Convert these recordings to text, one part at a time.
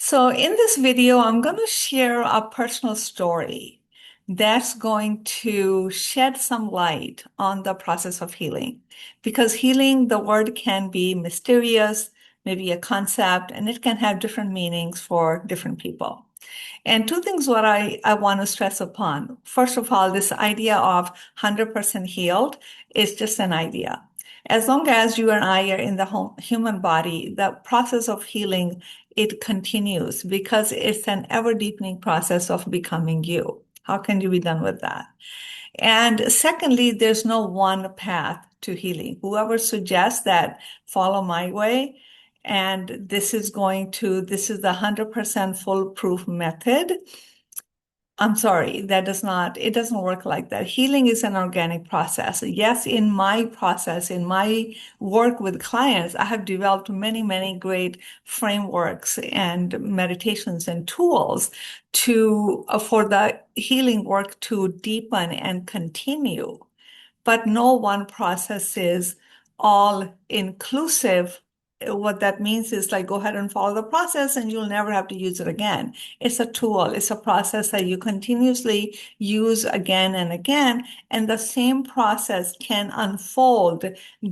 So in this video, I'm going to share a personal story that's going to shed some light on the process of healing. Because healing, the word can be mysterious, maybe a concept, and it can have different meanings for different people. And two things what I want to stress upon. First of all, this idea of 100% healed is just an idea. As long as you and I are in the human body, the process of healing, it continues because it's an ever deepening process of becoming you. How can you be done with that? And secondly, there's no one path to healing. Whoever suggests that follow my way, and this is the 100% foolproof method. I'm sorry, it doesn't work like that. Healing is an organic process. Yes, in my process, in my work with clients, I have developed many, many great frameworks and meditations and tools for the healing work to deepen and continue. But no one process is all inclusive. What that means is like go ahead and follow the process and you'll never have to use it again. It's a tool, it's a process that you continuously use again and again, and the same process can unfold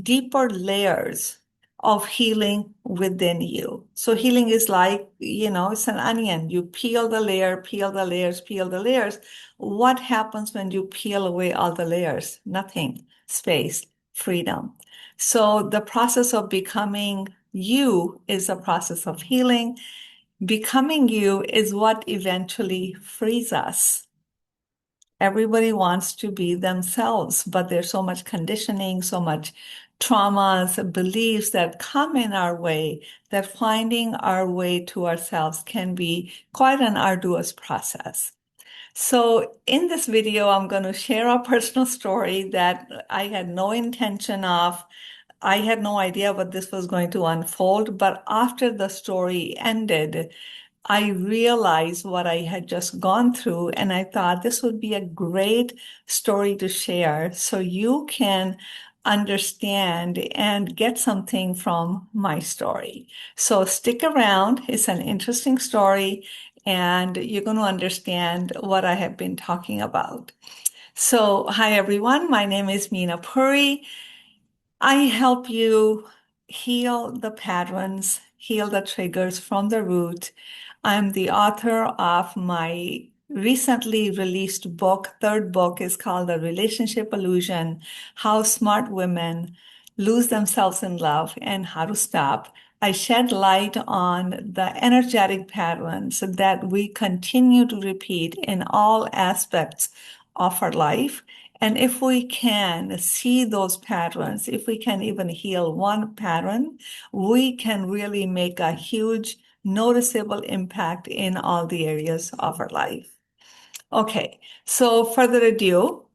deeper layers of healing within you. So healing is like, it's an onion. You peel the layer, peel the layers, peel the layers. What happens when you peel away all the layers? Nothing. Space, freedom. So the process of becoming you is a process of healing. Becoming you is what eventually frees us. Everybody wants to be themselves, but there's so much conditioning, so much traumas, beliefs that come in our way that finding our way to ourselves can be quite an arduous process. So in this video, I'm going to share a personal story that I had no intention of. I had no idea what this was going to unfold, but after the story ended, I realized what I had just gone through, and I thought this would be a great story to share so you can understand and get something from my story. So stick around. It's an interesting story, and you're going to understand what I have been talking about. So, hi everyone. My name is Meena Puri. I help you heal the patterns, heal the triggers from the root. I'm the author of my recently released book. Third book is called The Relationship Illusion: How Smart Women Lose Themselves in Love and How to Stop. I shed light on the energetic patterns that we continue to repeat in all aspects of our life. And if we can see those patterns, if we can even heal one pattern, we can really make a huge, noticeable impact in all the areas of our life. Okay, so further ado,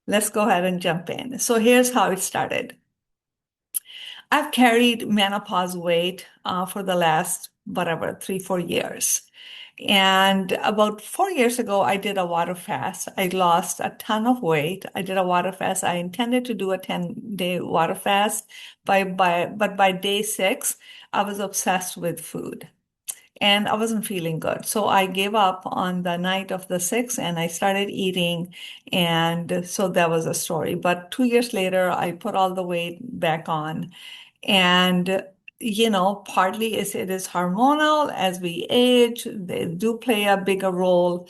let's go ahead and jump in. So here's how it started. I've carried menopause weight for the last, whatever, 3, 4 years. And about 4 years ago, I did a water fast. I lost a ton of weight. I did a water fast. I intended to do a 10-day water fast. But by day 6, I was obsessed with food and I wasn't feeling good. So I gave up on the night of the 6th and I started eating. And so that was a story. But 2 years later, I put all the weight back on. And partly it is hormonal as we age, they do play a bigger role.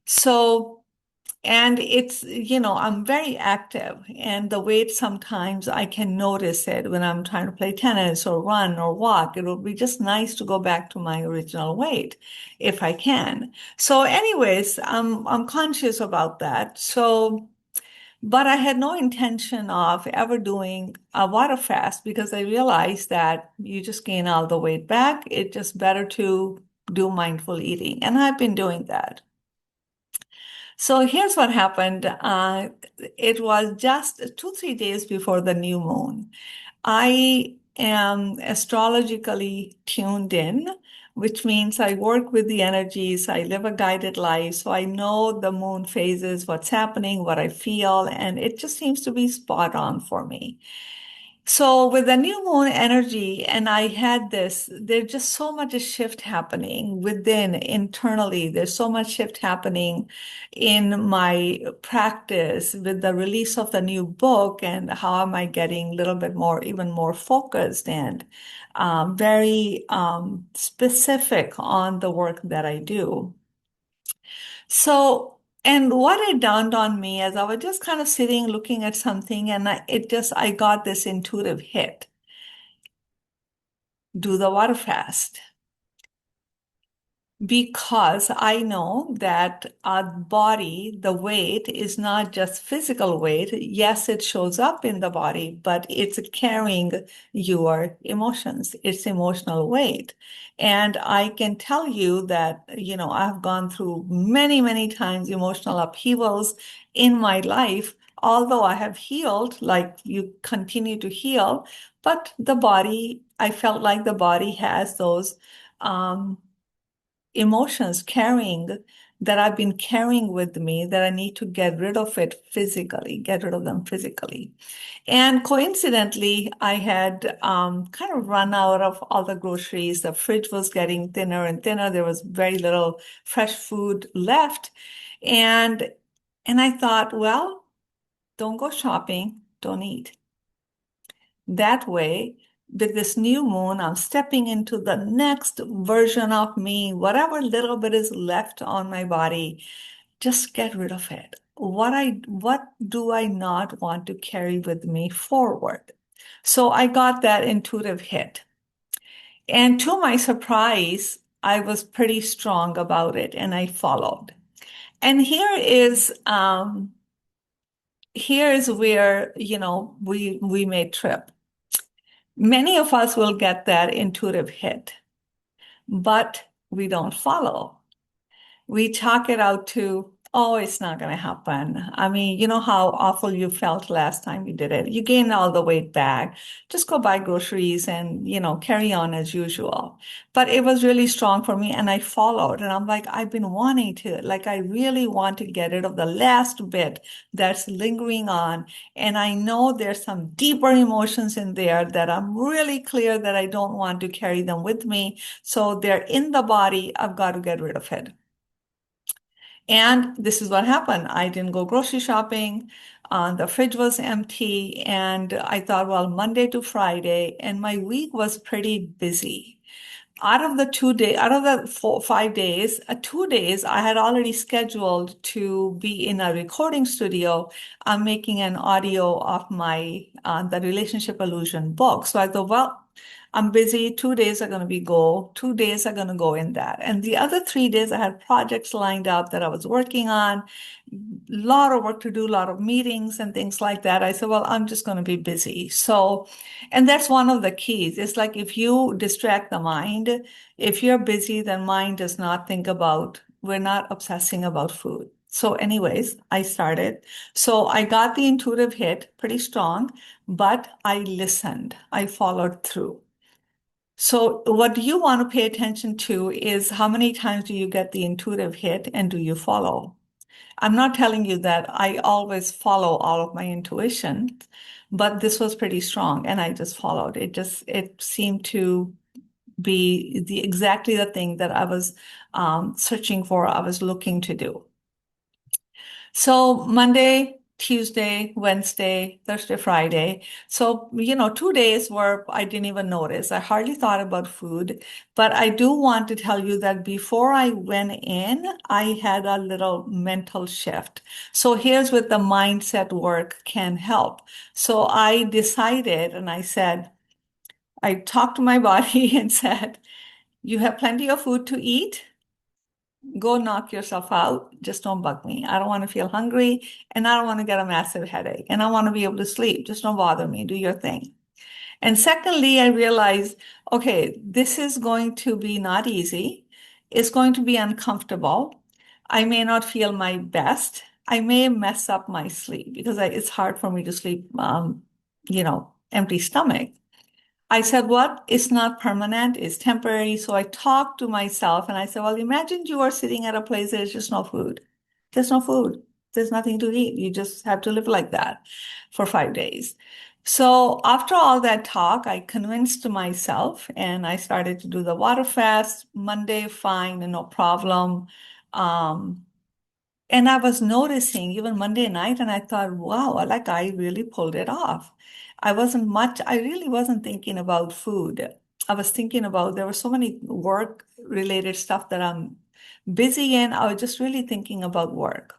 So, and I'm very active, and the weight sometimes I can notice it when I'm trying to play tennis or run or walk. It would be just nice to go back to my original weight if I can. So, anyways, I'm conscious about that. So, but I had no intention of ever doing a water fast because I realized that you just gain all the weight back. It's just better to do mindful eating. And I've been doing that. So here's what happened. It was just 2, 3 days before the new moon. I am astrologically tuned in, which means I work with the energies, I live a guided life, so I know the moon phases, what's happening, what I feel, and it just seems to be spot on for me. So with the new moon energy, and I had this, there's just so much shift happening within internally. There's so much shift happening in my practice with the release of the new book and how am I getting a little bit more, even more focused and very specific on the work that I do. So, and what it dawned on me as I was just kind of sitting looking at something, and I got this intuitive hit. Do the water fast. Because I know that our body, the weight is not just physical weight. Yes, it shows up in the body, but it's carrying your emotions, it's emotional weight. And I can tell you that, I've gone through many, many times emotional upheavals in my life. Although I have healed, like you continue to heal, but the body, I felt like the body has those. Um, Emotions carrying that I've been carrying with me that I need to get rid of it physically, get rid of them physically. And coincidentally, I had kind of run out of all the groceries. The fridge was getting thinner and thinner. There was very little fresh food left. And I thought, well, don't go shopping, don't eat. That way, with this new moon, I'm stepping into the next version of me, whatever little bit is left on my body, just get rid of it. What do I not want to carry with me forward? So I got that intuitive hit. And to my surprise, I was pretty strong about it and I followed. And here is where, we may trip. Many of us will get that intuitive hit, but we don't follow. We talk it out to, oh, it's not going to happen. I mean, you know how awful you felt last time you did it. You gained all the weight back. Just go buy groceries and, carry on as usual. But it was really strong for me and I followed. And I'm like, I've been wanting to, like, I really want to get rid of the last bit that's lingering on. And I know there's some deeper emotions in there that I'm really clear that I don't want to carry them with me. So they're in the body. I've got to get rid of it. And this is what happened. I didn't go grocery shopping. The fridge was empty. And I thought, well, Monday to Friday, and my week was pretty busy. Out of the 5 days, 2 days, I had already scheduled to be in a recording studio. I'm making an audio of the Relationship Illusion book. So I thought, well, I'm busy. 2 days are going to be go. 2 days are going to go in that. And the other 3 days, I had projects lined up that I was working on, a lot of work to do, a lot of meetings and things like that. I said, well, I'm just going to be busy. So, and that's one of the keys. It's like if you distract the mind, if you're busy, then mind does not think about, we're not obsessing about food. So, anyways, I started. So, I got the intuitive hit pretty strong, but I listened, I followed through. So, what do you want to pay attention to is how many times do you get the intuitive hit and do you follow? I'm not telling you that I always follow all of my intuition, but this was pretty strong and I just followed. It seemed to be exactly the thing that I was searching for, I was looking to do. So Monday, Tuesday, Wednesday, Thursday, Friday. So, 2 days where I didn't even notice. I hardly thought about food, but I do want to tell you that before I went in, I had a little mental shift. So here's what the mindset work can help. So I decided and I talked to my body and said, you have plenty of food to eat. Go knock yourself out. Just don't bug me. I don't want to feel hungry and I don't want to get a massive headache and I want to be able to sleep. Just don't bother me. Do your thing. And secondly, I realized, okay, this is going to be not easy. It's going to be uncomfortable. I may not feel my best. I may mess up my sleep because it's hard for me to sleep, empty stomach. I said, what? It's not permanent, it's temporary. So I talked to myself and I said, well, imagine you are sitting at a place there's just no food. There's no food. There's nothing to eat. You just have to live like that for 5 days. So after all that talk, I convinced myself and I started to do the water fast. Monday, fine, no problem. Um, and I was noticing even Monday night, and I thought, wow, like I really pulled it off. I really wasn't thinking about food. I was thinking about, there were so many work related stuff that I'm busy in. I was just really thinking about work.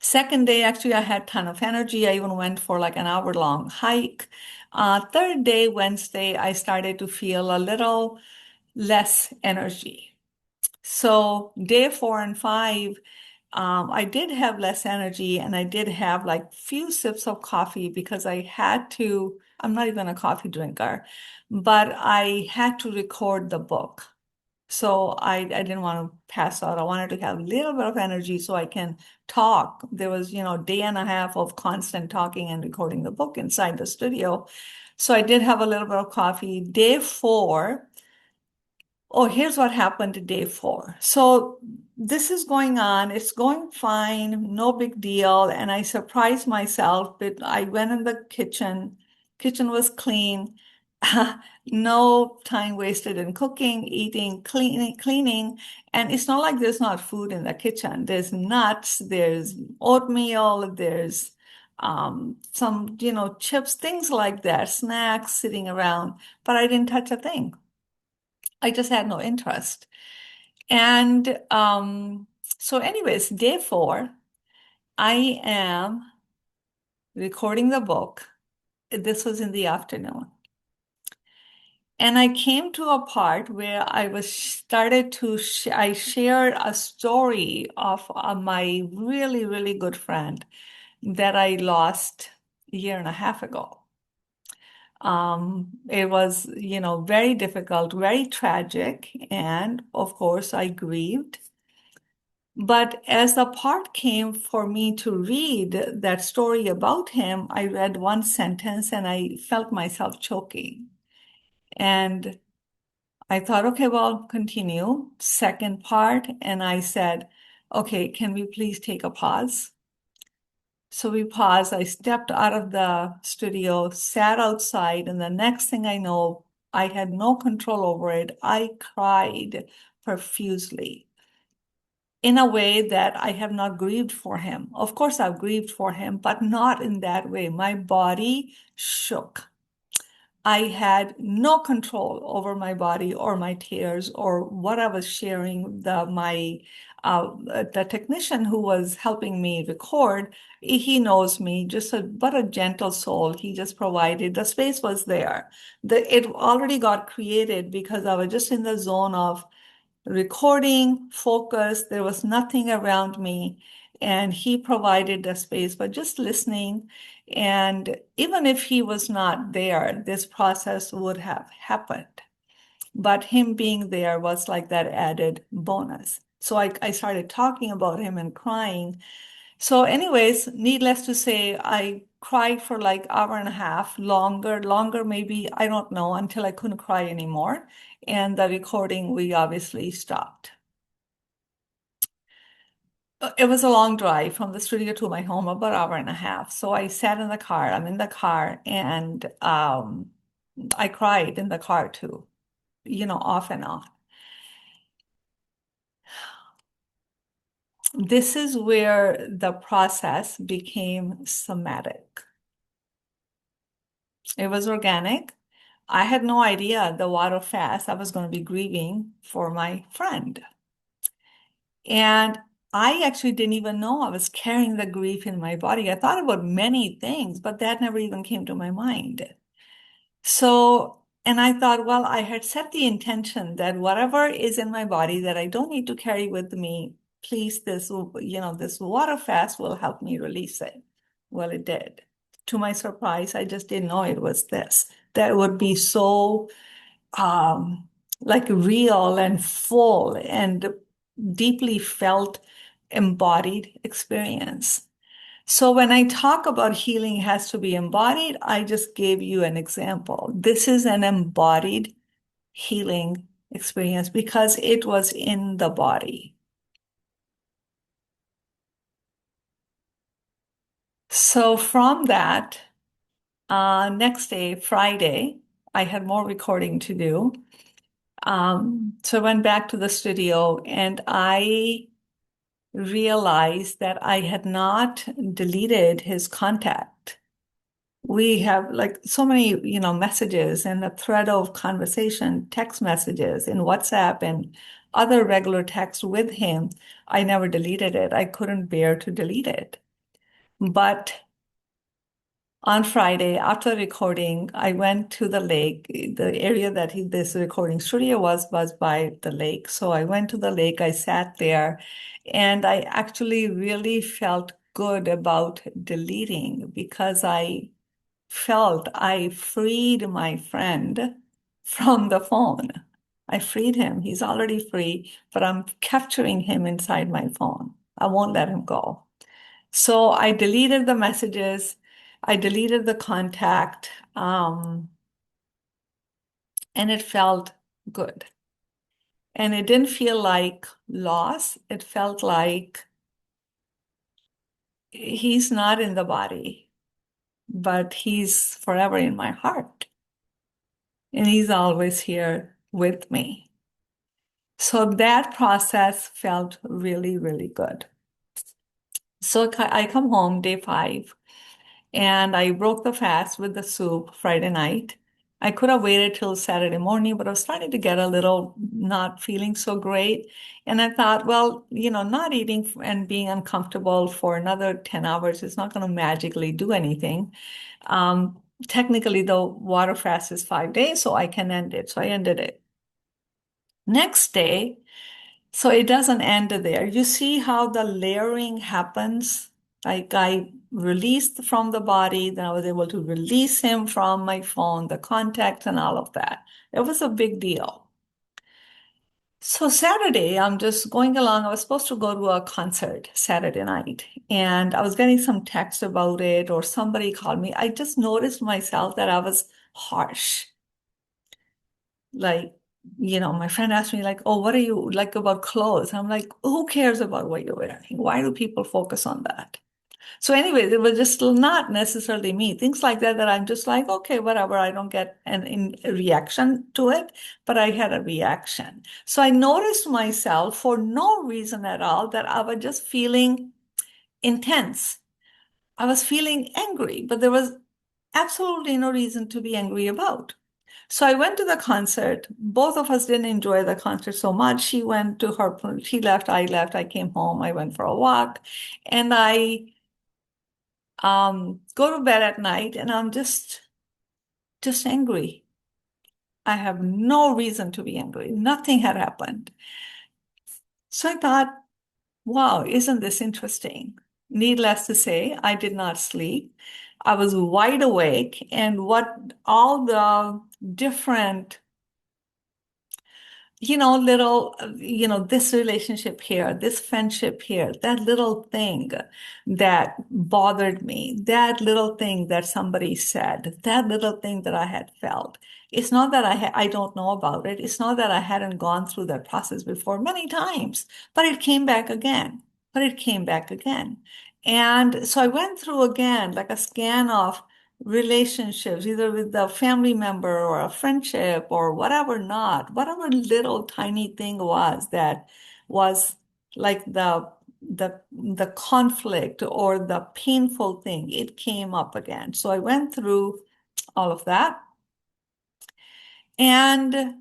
Second day, actually, I had a ton of energy. I even went for like an hour-long hike. Third day, Wednesday, I started to feel a little less energy. So day 4 and 5, I did have less energy and I did have like few sips of coffee because I had to, I'm not even a coffee drinker, but I had to record the book. So I didn't want to pass out. I wanted to have a little bit of energy so I can talk. There was, day and a half of constant talking and recording the book inside the studio. So I did have a little bit of coffee. Day 4, oh, here's what happened to day 4. So this is going on. It's going fine, no big deal. And I surprised myself, but I went in the kitchen. Kitchen was clean. No time wasted in cooking, eating, cleaning. And it's not like there's not food in the kitchen. There's nuts, there's oatmeal, there's some, chips, things like that, snacks sitting around. But I didn't touch a thing. I just had no interest. And so, anyways, day 4, I am recording the book. This was in the afternoon. And I came to a part where I shared a story of my really, really good friend that I lost a year and a half ago. It was, very difficult, very tragic. And of course, I grieved. But as the part came for me to read that story about him, I read one sentence and I felt myself choking. And I thought, okay, well, continue. Second part. And I said, okay, can we please take a pause? So we paused. I stepped out of the studio, sat outside, and the next thing I know, I had no control over it. I cried profusely in a way that I have not grieved for him. Of course, I've grieved for him, but not in that way. My body shook. I had no control over my body or my tears or what I was sharing. The technician who was helping me record, he knows me, but a gentle soul. He just provided the space was there. It already got created because I was just in the zone of recording, focus. There was nothing around me. And he provided the space, but just listening. And even if he was not there, this process would have happened. But him being there was like that added bonus. So I started talking about him and crying. So, anyways, needless to say, I cried for like hour and a half, longer, maybe, I don't know, until I couldn't cry anymore. And the recording, we obviously stopped. It was a long drive from the studio to my home, about hour and a half. So I sat in the car. I'm in the car, and I cried in the car too, off and on. This is where the process became somatic. It was organic. I had no idea the water fast I was going to be grieving for my friend. And I actually didn't even know I was carrying the grief in my body. I thought about many things, but that never even came to my mind. So, and I thought, well, I had set the intention that whatever is in my body that I don't need to carry with me, please, this water fast will help me release it. Well, it did. To my surprise, I just didn't know it was this. That would be so um, like real and full and deeply felt embodied experience. So when I talk about healing has to be embodied, I just gave you an example. This is an embodied healing experience because it was in the body. So from that, Next day, Friday, I had more recording to do. So I went back to the studio and I realized that I had not deleted his contact. We have like so many, messages and a thread of conversation, text messages in WhatsApp and other regular text with him. I never deleted it. I couldn't bear to delete it. But on Friday, after recording, I went to the lake. The area that this recording studio was by the lake. So I went to the lake, I sat there, and I actually really felt good about deleting because I felt I freed my friend from the phone. I freed him. He's already free, but I'm capturing him inside my phone. I won't let him go. So I deleted the messages, I deleted the contact, and it felt good. And it didn't feel like loss. It felt like he's not in the body, but he's forever in my heart. And he's always here with me. So that process felt really, really good. So I come home day 5 and I broke the fast with the soup Friday night. I could have waited till Saturday morning, but I was starting to get a little not feeling so great. And I thought, well, not eating and being uncomfortable for another 10 hours is not going to magically do anything. Technically, the water fast is 5 days, so I can end it. So I ended it. Next day, so it doesn't end there. You see how the layering happens? Like I released from the body, then I was able to release him from my phone, the contacts and all of that. It was a big deal. So Saturday, I'm just going along. I was supposed to go to a concert Saturday night, and I was getting some text about it, or somebody called me. I just noticed myself that I was harsh. Like, my friend asked me, like, oh, what are you like about clothes? I'm like, who cares about what you're wearing? Why do people focus on that? So, anyways, it was just not necessarily me. Things like that, that I'm just like, okay, whatever. I don't get a reaction to it, but I had a reaction. So I noticed myself for no reason at all that I was just feeling intense. I was feeling angry, but there was absolutely no reason to be angry about. So I went to the concert. Both of us didn't enjoy the concert so much. She left, I left, I came home, I went for a walk, and I go to bed at night and I'm just angry. I have no reason to be angry. Nothing had happened. So I thought, wow, isn't this interesting? Needless to say, I did not sleep. I was wide awake, and what all the different this relationship here, this friendship here, that little thing that bothered me, that little thing that somebody said, that little thing that I had felt. It's not that I don't know about it. It's not that I hadn't gone through that process before many times, but it came back again. But it came back again. And so I went through again like a scan of relationships, either with a family member or a friendship or whatever, not whatever little tiny thing was that was like the conflict or the painful thing, it came up again. So I went through all of that. And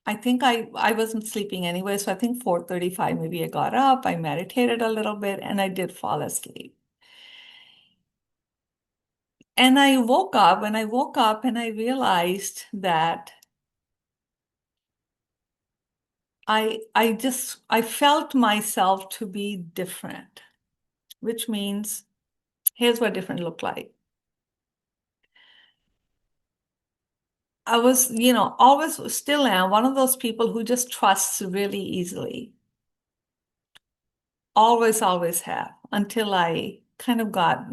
I think I wasn't sleeping anyway. So I think 4:35, maybe I got up, I meditated a little bit, and I did fall asleep. And I woke up, and I woke up and I realized that I felt myself to be different, which means here's what different looked like. I was, always still am one of those people who just trusts really easily. Always, always have until I kind of got,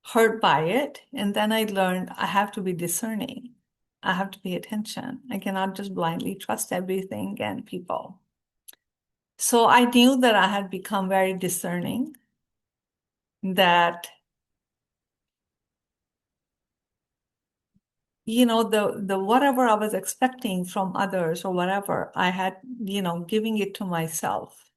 hurt by it. And then I learned I have to be discerning. I have to pay attention. I cannot just blindly trust everything and people. So I knew that I had become very discerning, that the whatever I was expecting from others or whatever, I had, giving it to myself.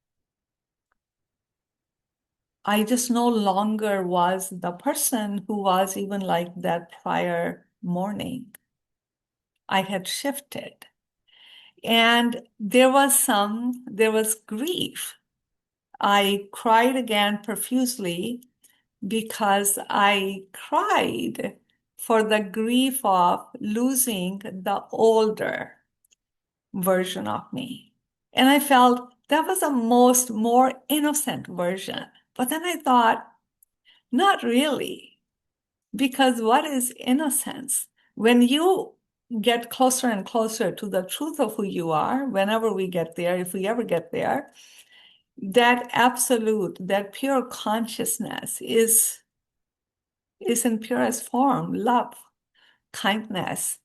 I just no longer was the person who was even like that prior morning. I had shifted. And there was grief. I cried again profusely because I cried for the grief of losing the older version of me. And I felt that was the most more innocent version. But then I thought, not really, because what is innocence? When you get closer and closer to the truth of who you are, whenever we get there, if we ever get there, that absolute, that pure consciousness is in purest form, love, kindness.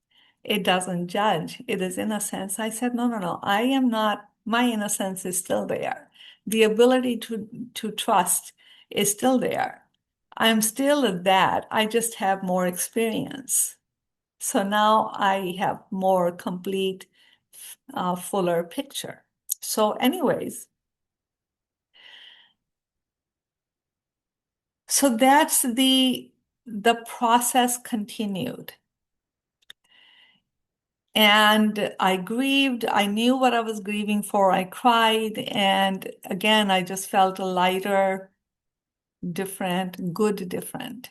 It doesn't judge. It is innocence. I said, no, no, no. I am not, my innocence is still there. The ability to trust is still there. I'm still that. I just have more experience. So now I have more complete, fuller picture. So, anyways, so that's the process continued. And I grieved. I knew what I was grieving for. I cried. And again, I just felt lighter, different, good, different.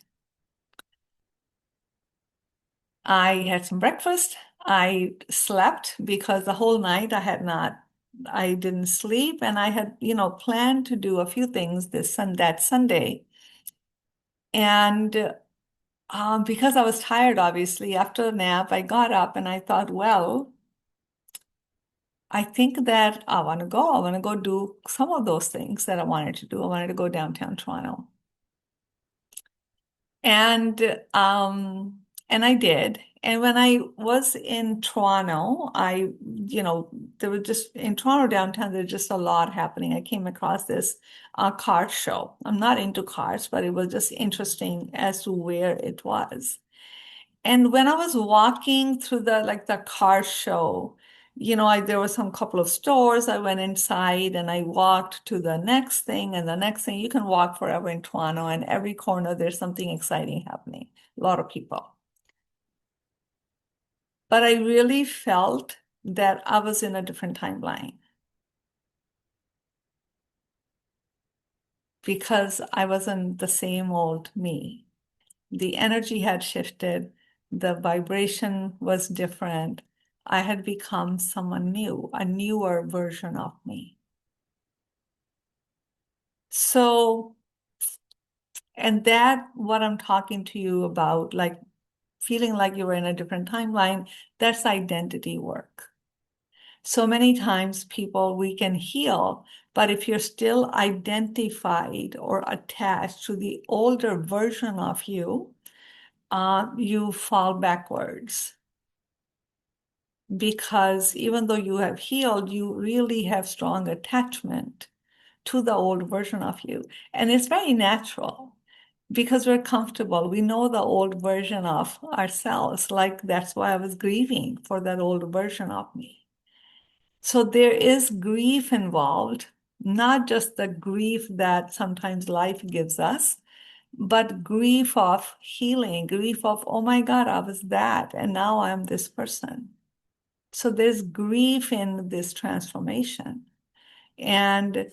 I had some breakfast. I slept because the whole night I didn't sleep. And I had, planned to do a few things that Sunday. And because I was tired, obviously, after the nap, I got up and I thought, well, I think that I want to go. I want to go do some of those things that I wanted to do. I wanted to go downtown Toronto. And and I did. And when I was in Toronto, there was just in Toronto downtown, there's just a lot happening. I came across this car show. I'm not into cars, but it was just interesting as to where it was. And when I was walking through the car show, there were some couple of stores. I went inside and I walked to the next thing and the next thing. You can walk forever in Toronto, and every corner there's something exciting happening. A lot of people. But I really felt that I was in a different timeline because I wasn't the same old me. The energy had shifted, the vibration was different. I had become someone new, a newer version of me. So, and that, what I'm talking to you about, like feeling like you were in a different timeline, that's identity work. So many times we can heal, but if you're still identified or attached to the older version of you, you fall backwards. Because even though you have healed, you really have strong attachment to the old version of you. And it's very natural because we're comfortable. We know the old version of ourselves. Like that's why I was grieving for that old version of me. So there is grief involved, not just the grief that sometimes life gives us, but grief of healing, grief of, oh my God, I was that, and now I'm this person. So there's grief in this transformation. And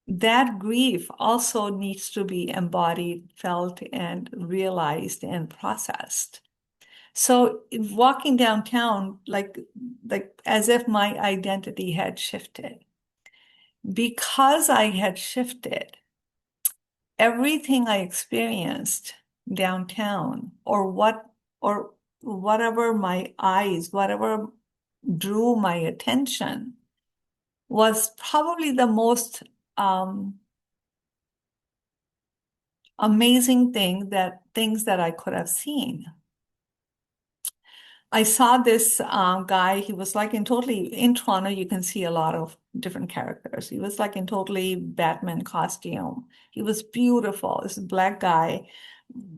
that grief also needs to be embodied, felt, and realized and processed. So walking downtown, like as if my identity had shifted. Because I had shifted, everything I experienced downtown, or whatever my eyes, whatever drew my attention, was probably the most amazing things that I could have seen. I saw this guy. He was like in Toronto, you can see a lot of different characters. He was like in totally Batman costume. He was beautiful. This black guy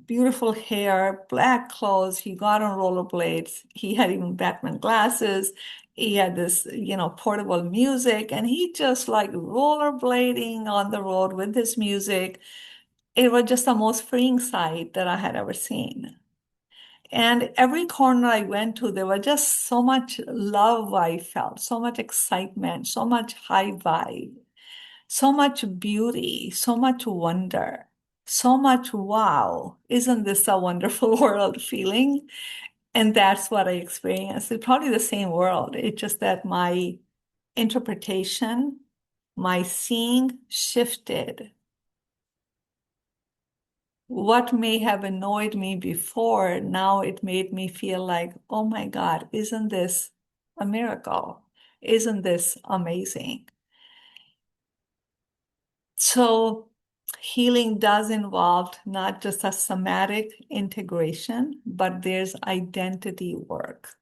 beautiful hair, black clothes. He got on rollerblades. He had even Batman glasses. He had this, portable music, and he just like rollerblading on the road with his music. It was just the most freeing sight that I had ever seen. And every corner I went to, there was just so much love I felt, so much excitement, so much high vibe, so much beauty, so much wonder, so much wow. Isn't this a wonderful world feeling? And that's what I experienced. It's probably the same world. It's just that my interpretation, my seeing shifted. What may have annoyed me before, now it made me feel like, oh my God, isn't this a miracle? Isn't this amazing? So, healing does involve not just a somatic integration, but there's identity work.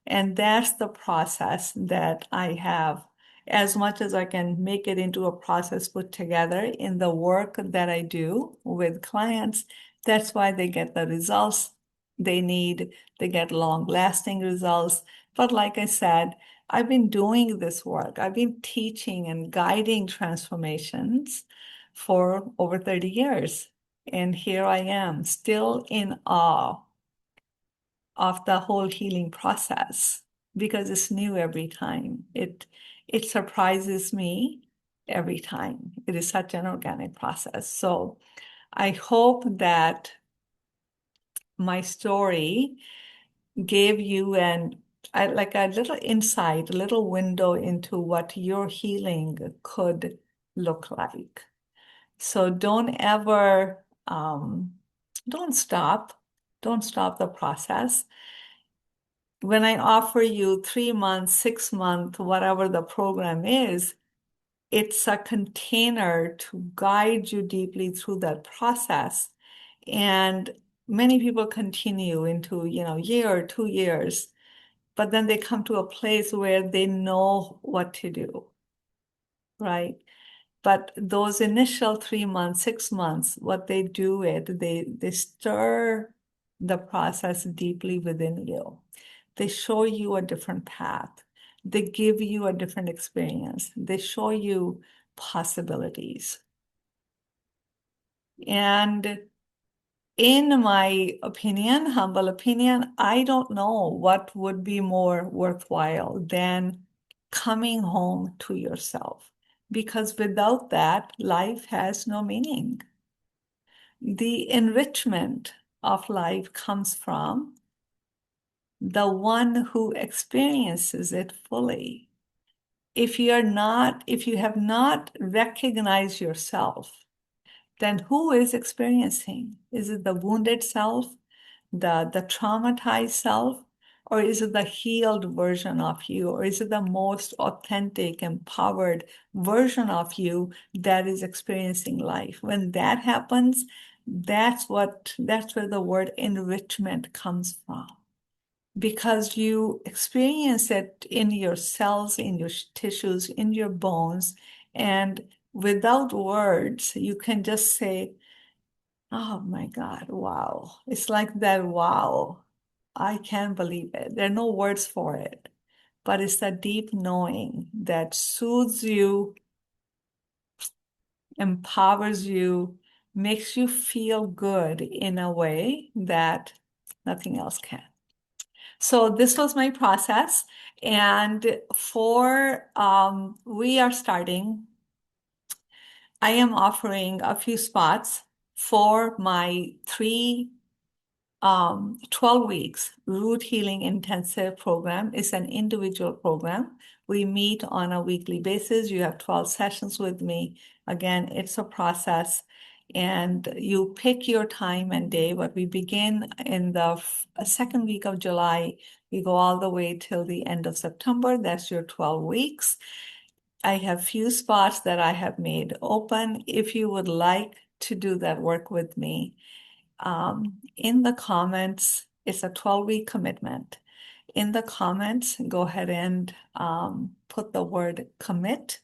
And that's the process that I have. As much as I can make it into a process put together in the work that I do with clients, that's why they get the results they need. They get long-lasting results. But like I said, I've been doing this work. I've been teaching and guiding transformations for over 30 years. And here I am, still in awe of the whole healing process because it's new every time. It surprises me every time. It is such an organic process. So I hope that my story gave you like a little insight, a little window into what your healing could look like. So don't stop, don't stop the process. When I offer you 3 months, 6 months, whatever the program is, it's a container to guide you deeply through that process. And many people continue into, year or 2 years, but then they come to a place where they know what to do, right? But those initial 3 months, 6 months, what they do they stir the process deeply within you. They show you a different path. They give you a different experience. They show you possibilities. And in my opinion, humble opinion, I don't know what would be more worthwhile than coming home to yourself. Because without that, life has no meaning. The enrichment of life comes from the one who experiences it fully. If you have not recognized yourself, then who is experiencing? Is it the wounded self, the traumatized self, or is it the healed version of you, or is it the most authentic, empowered version of you that is experiencing life? When that happens, that's where the word enrichment comes from because you experience it in your cells, in your tissues, in your bones. And without words, you can just say, oh my God, wow. It's like that, wow. I can't believe it. There are no words for it, but it's that deep knowing that soothes you, empowers you, makes you feel good in a way that nothing else can. So this was my process. And we are starting, I am offering a few spots for my 12 weeks root healing intensive program. Is an individual program. We meet on a weekly basis. You have 12 sessions with me. Again, it's a process and you pick your time and day, but we begin in the second week of July. We go all the way till the end of September. That's your 12 weeks. I have few spots that I have made open. If you would like to do that work with me, in the comments, it's a 12-week commitment. In the comments, go ahead and put the word commit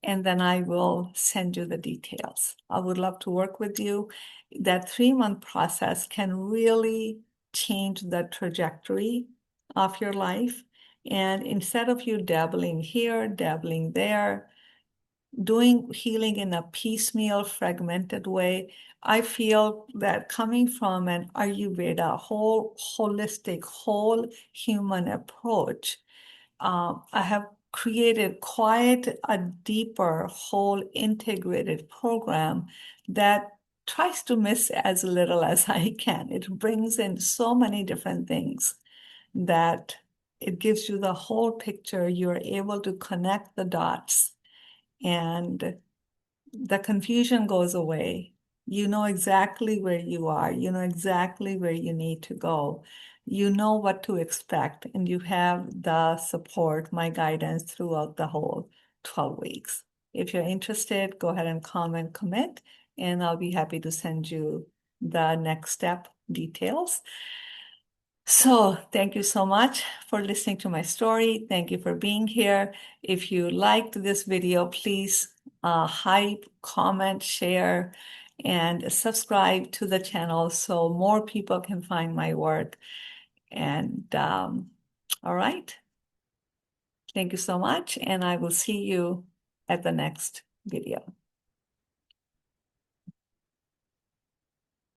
and then I will send you the details. I would love to work with you. That 3-month process can really change the trajectory of your life. And instead of you dabbling here, dabbling there, doing healing in a piecemeal, fragmented way, I feel that coming from an Ayurveda, whole, holistic, whole human approach, I have created quite a deeper, whole integrated program that tries to miss as little as I can. It brings in so many different things that it gives you the whole picture. You're able to connect the dots and the confusion goes away. You know exactly where you are. You know exactly where you need to go. You know what to expect, and you have the support, my guidance throughout the whole 12 weeks. If you're interested, go ahead and comment, commit, and I'll be happy to send you the next step details. So thank you so much for listening to my story. Thank you for being here. If you liked this video, please hype, comment, share, and subscribe to the channel so more people can find my work. And all right, thank you so much, and I will see you at the next video.